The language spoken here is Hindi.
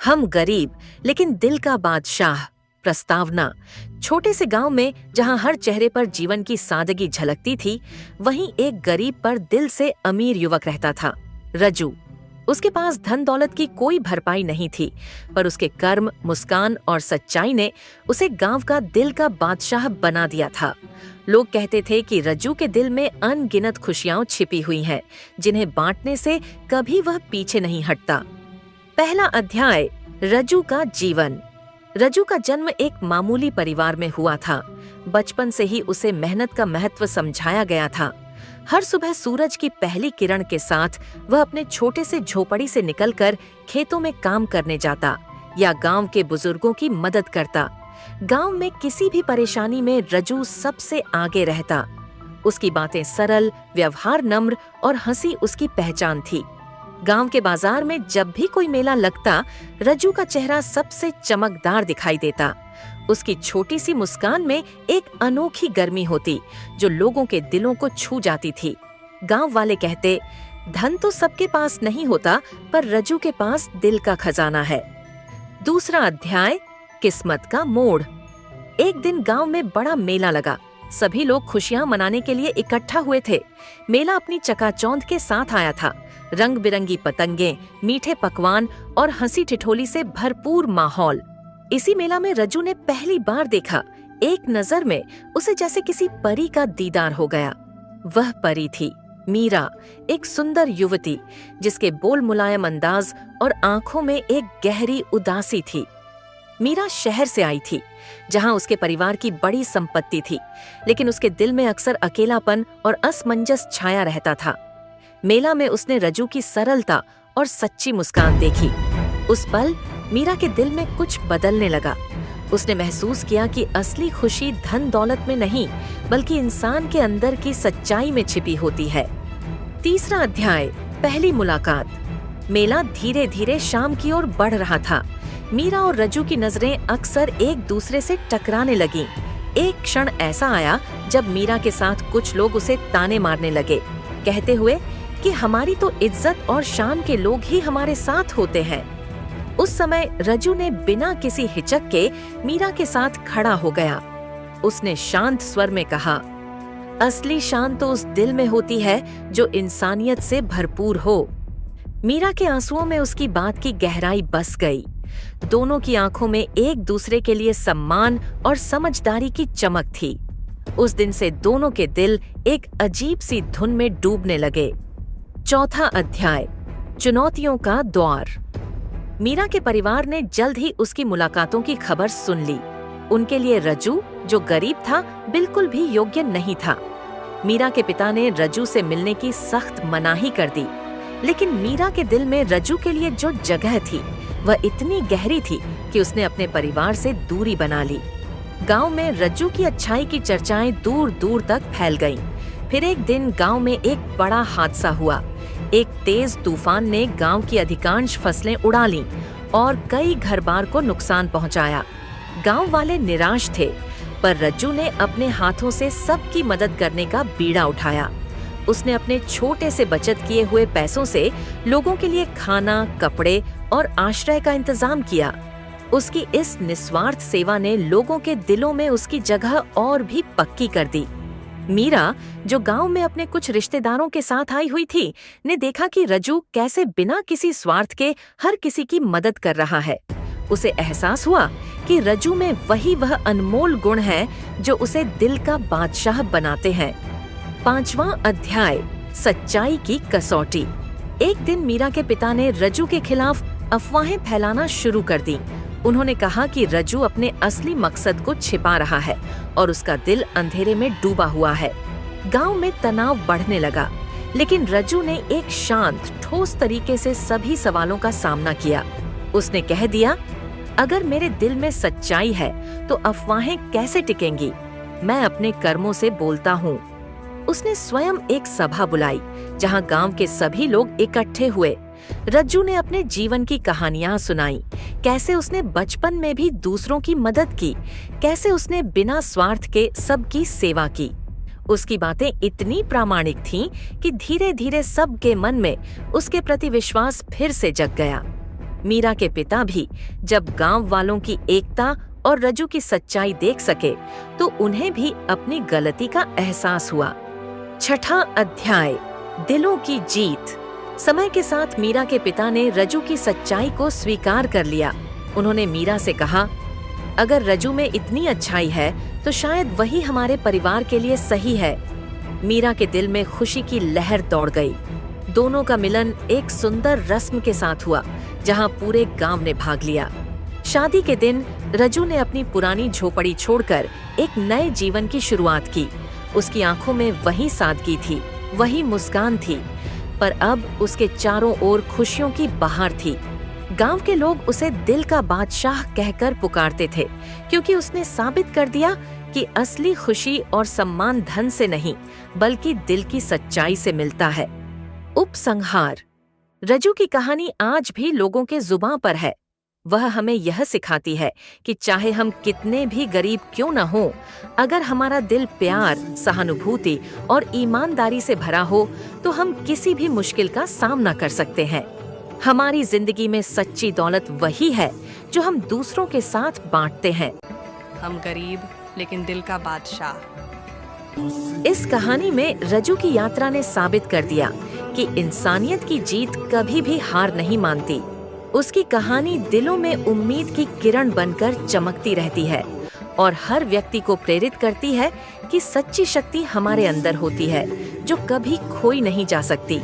हम गरीब लेकिन दिल का बादशाह। प्रस्तावना। छोटे से गांव में जहां हर चेहरे पर जीवन की सादगी झलकती थी, वहीं एक गरीब पर दिल से अमीर युवक रहता था, रज्जू। उसके पास धन दौलत की कोई भरपाई नहीं थी, पर उसके कर्म, मुस्कान और सच्चाई ने उसे गांव का दिल का बादशाह बना दिया था। लोग कहते थे कि रज्जू के दिल में अनगिनत खुशियां छिपी हुई हैं, जिन्हें बांटने से कभी वह पीछे नहीं हटता। पहला अध्याय, रज्जू का जीवन। रज्जू का जन्म एक मामूली परिवार में हुआ था। बचपन से ही उसे मेहनत का महत्व समझाया गया था। हर सुबह सूरज की पहली किरण के साथ वह अपने छोटे से झोपड़ी से निकलकर खेतों में काम करने जाता या गांव के बुजुर्गों की मदद करता। गांव में किसी भी परेशानी में रज्जू सबसे आगे रहता। उसकी बातें सरल, व्यवहार नम्र और हंसी उसकी पहचान थी। गांव के बाजार में जब भी कोई मेला लगता, रज्जू का चेहरा सबसे चमकदार दिखाई देता। उसकी छोटी सी मुस्कान में एक अनोखी गर्मी होती, जो लोगों के दिलों को छू जाती थी। गांव वाले कहते, धन तो सबके पास नहीं होता, पर रज्जू के पास दिल का खजाना है। दूसरा अध्याय, किस्मत का मोड़। एक दिन गांव में बड़ा मेला लगा। सभी लोग खुशियां मनाने के लिए इकट्ठा हुए थे। मेला अपनी चकाचौंध के साथ आया था। रंग बिरंगी पतंगे, मीठे पकवान और हंसी ठिठोली से भरपूर माहौल। इसी मेला में रज्जू ने पहली बार देखा। एक नजर में उसे जैसे किसी परी का दीदार हो गया। वह परी थी मीरा, एक सुंदर युवती जिसके बोल मुलायम अंदाज और आंखों में एक गहरी उदासी थी। मीरा शहर से आई थी, जहां उसके परिवार की बड़ी संपत्ति थी, लेकिन उसके दिल में अक्सर अकेलापन और असमंजस छाया रहता था। मेला में उसने रज्जू की सरलता और सच्ची मुस्कान देखी। उस पल मीरा के दिल में कुछ बदलने लगा। उसने महसूस किया कि असली खुशी धन दौलत में नहीं, बल्कि इंसान के अंदर की सच्चाई में छिपी होती है। तीसरा अध्याय, पहली मुलाकात। मेला धीरे धीरे शाम की ओर बढ़ रहा था। मीरा और रज्जू की नजरें अक्सर एक दूसरे से टकराने लगीं। एक क्षण ऐसा आया जब मीरा के साथ कुछ लोग उसे ताने मारने लगे, कहते हुए कि हमारी तो इज्जत और शान के लोग ही हमारे साथ होते हैं। उस समय रज्जू ने बिना किसी हिचक के मीरा के साथ खड़ा हो गया। उसने शांत स्वर में कहा, असली शान तो उस दिल में होती है जो इंसानियत से भरपूर हो। मीरा के आंसुओं में उसकी बात की गहराई बस गई। दोनों की आंखों में एक दूसरे के लिए सम्मान और समझदारी की चमक थी। उस दिन से दोनों के दिल एक अजीब सी धुन में डूबने लगे। चौथा अध्याय, चुनौतियों का द्वार। मीरा के परिवार ने जल्द ही उसकी मुलाकातों की खबर सुन ली। उनके लिए रज्जू, जो गरीब था, बिल्कुल भी योग्य नहीं था। मीरा के पिता ने रज्जू से मिलने की सख्त मनाही कर दी, लेकिन मीरा के दिल में रज्जू के लिए जो जगह थी, वह इतनी गहरी थी कि उसने अपने परिवार से दूरी बना ली। गांव में रज्जू की अच्छाई की चर्चाएं दूर दूर तक फैल गईं। फिर एक दिन गांव में एक बड़ा हादसा हुआ। एक तेज तूफान ने गांव की अधिकांश फसलें उड़ा लीं और कई घर-बार को नुकसान पहुंचाया। गांव वाले निराश थे, पर रज्जू ने अपने हाथों से सबकी मदद करने का बीड़ा उठाया। उसने अपने छोटे से बचत किए हुए पैसों से लोगों के लिए खाना, कपड़े और आश्रय का इंतजाम किया। उसकी इस निस्वार्थ सेवा ने लोगों के दिलों में उसकी जगह और भी पक्की कर दी। मीरा, जो गांव में अपने कुछ रिश्तेदारों के साथ आई हुई थी, ने देखा कि रज्जू कैसे बिना किसी स्वार्थ के हर किसी की मदद कर रहा है। उसे एहसास हुआ कि रज्जू में वह अनमोल गुण है जो उसे दिल का बादशाह बनाते हैं। पांचवां अध्याय, सच्चाई की कसौटी। एक दिन मीरा के पिता ने रज्जू के खिलाफ अफवाहें फैलाना शुरू कर दी। उन्होंने कहा कि रज्जू अपने असली मकसद को छिपा रहा है और उसका दिल अंधेरे में डूबा हुआ है। गांव में तनाव बढ़ने लगा, लेकिन रज्जू ने एक शांत, ठोस तरीके से सभी सवालों का सामना किया। उसने कह दिया, अगर मेरे दिल में सच्चाई है तो अफवाहें कैसे टिकेंगी? मैं अपने कर्मों से बोलता हूँ। उसने स्वयं एक सभा बुलाई, जहां गांव के सभी लोग इकट्ठे हुए। रज्जू ने अपने जीवन की कहानियां सुनाई, कैसे उसने बचपन में भी दूसरों की मदद की, कैसे उसने बिना स्वार्थ के सबकी सेवा की। उसकी बातें इतनी प्रामाणिक थीं कि धीरे धीरे सबके मन में उसके प्रति विश्वास फिर से जग गया। मीरा के पिता भी जब गांव वालों की एकता और रजू की सच्चाई देख सके तो उन्हें भी अपनी गलती का एहसास हुआ। छठा अध्याय, दिलों की जीत। समय के साथ मीरा के पिता ने रजू की सच्चाई को स्वीकार कर लिया। उन्होंने मीरा से कहा, अगर रजू में इतनी अच्छाई है तो शायद वही हमारे परिवार के लिए सही है। मीरा के दिल में खुशी की लहर दौड़ गई। दोनों का मिलन एक सुंदर रस्म के साथ हुआ, जहां पूरे गांव ने भाग लिया। शादी के दिन रजू ने अपनी पुरानी झोपड़ी छोड़कर एक नए जीवन की शुरुआत की। उसकी आंखों में वही सादगी थी, वही मुस्कान थी, पर अब उसके चारों ओर खुशियों की बहार थी। गांव के लोग उसे दिल का बादशाह कहकर पुकारते थे, क्योंकि उसने साबित कर दिया कि असली खुशी और सम्मान धन से नहीं, बल्कि दिल की सच्चाई से मिलता है। उपसंहार। रजू की कहानी आज भी लोगों के जुबां पर है। वह हमें यह सिखाती है कि चाहे हम कितने भी गरीब क्यों न हों, अगर हमारा दिल प्यार, सहानुभूति और ईमानदारी से भरा हो तो हम किसी भी मुश्किल का सामना कर सकते हैं। हमारी जिंदगी में सच्ची दौलत वही है जो हम दूसरों के साथ बांटते हैं। हम गरीब लेकिन दिल का बादशाह। इस कहानी में रजू की यात्रा ने साबित कर दिया कि इंसानियत की जीत कभी भी हार नहीं मानती। उसकी कहानी दिलों में उम्मीद की किरण बनकर चमकती रहती है और हर व्यक्ति को प्रेरित करती है कि सच्ची शक्ति हमारे अंदर होती है, जो कभी खोई नहीं जा सकती।